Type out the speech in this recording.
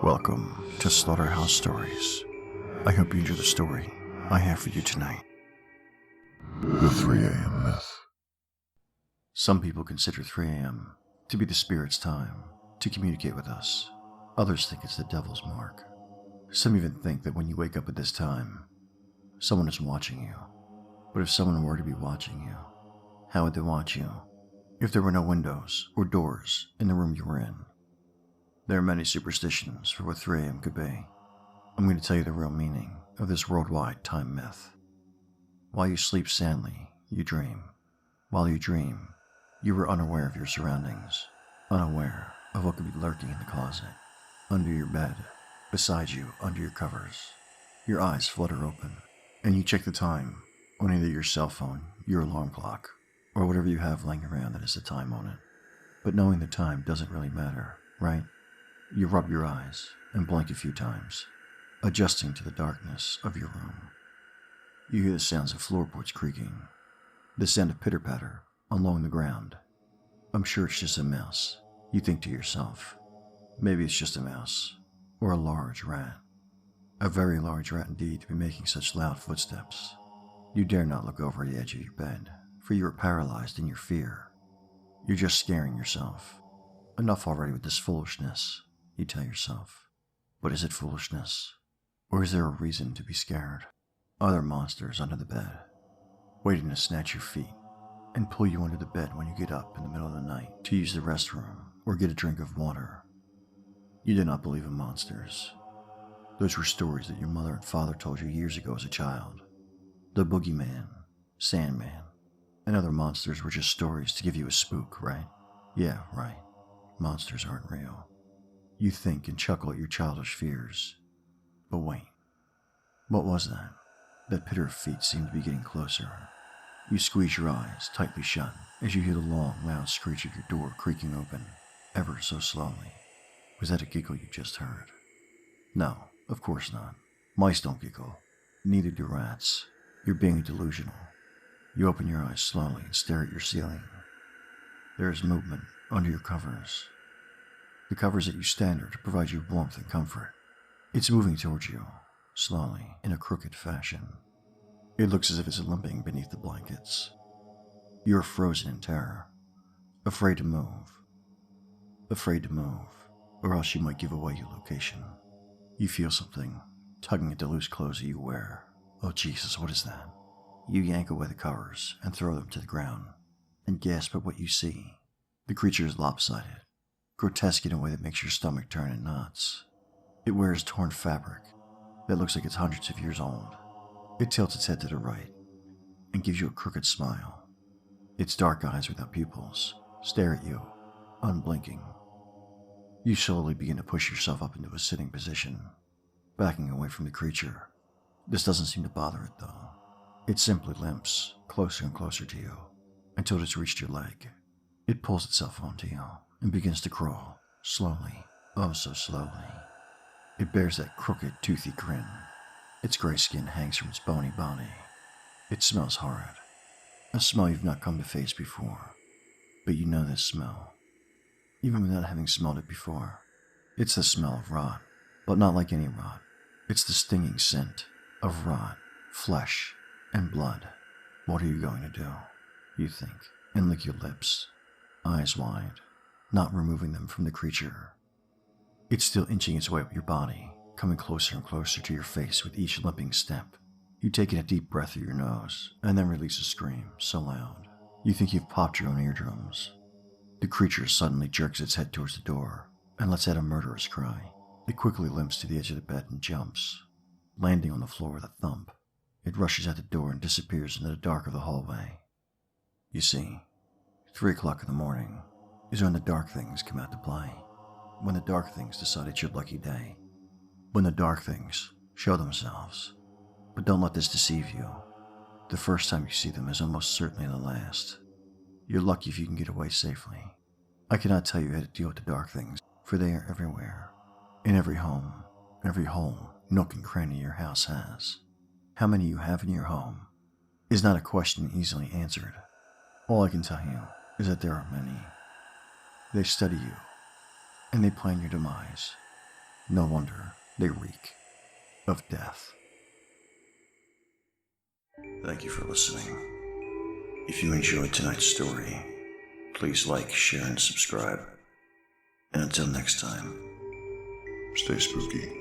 Welcome to Slaughterhouse Stories. I hope you enjoy the story I have for you tonight. The 3 a.m. myth. Some people consider 3 a.m. to be the spirit's time to communicate with us. Others think it's the devil's mark. Some even think that when you wake up at this time, someone is watching you. But if someone were to be watching you, how would they watch you if there were no windows or doors in the room you were in? There are many superstitions for what 3 a.m. could be. I'm going to tell you the real meaning of this worldwide time myth. While you sleep soundly, you dream. While you dream, you are unaware of your surroundings, unaware of what could be lurking in the closet, under your bed, beside you, under your covers. Your eyes flutter open, and you check the time on either your cell phone, your alarm clock, or whatever you have laying around that has the time on it. But knowing the time doesn't really matter, right? You rub your eyes and blink a few times, adjusting to the darkness of your room. You hear the sounds of floorboards creaking, the sound of pitter-patter along the ground. I'm sure it's just a mouse. You think to yourself, maybe it's just a mouse, or a large rat. A very large rat indeed to be making such loud footsteps. You dare not look over the edge of your bed, for you are paralyzed in your fear. You're just scaring yourself. Enough already with this foolishness, you tell yourself. But is it foolishness? Or is there a reason to be scared? Are there monsters under the bed, waiting to snatch your feet and pull you under the bed when you get up in the middle of the night to use the restroom or get a drink of water? You do not believe in monsters. Those were stories that your mother and father told you years ago as a child. The boogeyman, Sandman, and other monsters were just stories to give you a spook, right? Yeah, right. Monsters aren't real. You think and chuckle at your childish fears. But wait, what was that? That pitter of feet seemed to be getting closer. You squeeze your eyes tightly shut as you hear the long, loud screech of your door creaking open, ever so slowly. Was that a giggle you just heard? No, of course not. Mice don't giggle. Neither do rats. You're being delusional. You open your eyes slowly and stare at your ceiling. There is movement under your covers. The covers that you stand under to provide you warmth and comfort. It's moving towards you, slowly, in a crooked fashion. It looks as if it's limping beneath the blankets. You're frozen in terror, afraid to move. Afraid to move, or else you might give away your location. You feel something tugging at the loose clothes that you wear. Oh Jesus, what is that? You yank away the covers and throw them to the ground, and gasp at what you see. The creature is lopsided, grotesque in a way that makes your stomach turn in knots. It wears torn fabric that looks like it's hundreds of years old. It tilts its head to the right and gives you a crooked smile. Its dark eyes without pupils stare at you, unblinking. You slowly begin to push yourself up into a sitting position, backing away from the creature. This doesn't seem to bother it, though. It simply limps closer and closer to you until it has reached your leg. It pulls itself onto you and begins to crawl, slowly, oh so slowly. It bears that crooked, toothy grin. Its gray skin hangs from its bony body. It smells horrid, a smell you've not come to face before. But you know this smell, even without having smelled it before. It's the smell of rot, but not like any rot. It's the stinging scent of rot, flesh, and blood. What are you going to do? You think, and lick your lips, eyes wide, not removing them from the creature. It's still inching its way up your body, coming closer and closer to your face with each limping step. You take in a deep breath through your nose, and then release a scream so loud you think you've popped your own eardrums. The creature suddenly jerks its head towards the door and lets out a murderous cry. It quickly limps to the edge of the bed and jumps, landing on the floor with a thump. It rushes out the door and disappears into the dark of the hallway. You see, 3 o'clock in the morning is when the dark things come out to play. When the dark things decide it's your lucky day. When the dark things show themselves. But don't let this deceive you. The first time you see them is almost certainly the last. You're lucky if you can get away safely. I cannot tell you how to deal with the dark things, for they are everywhere. In every home, every hole, nook and cranny your house has. How many you have in your home is not a question easily answered. All I can tell you is that there are many. They study you, and they plan your demise. No wonder they reek of death. Thank you for listening. If you enjoyed tonight's story, please like, share, and subscribe. And until next time, Stay spooky.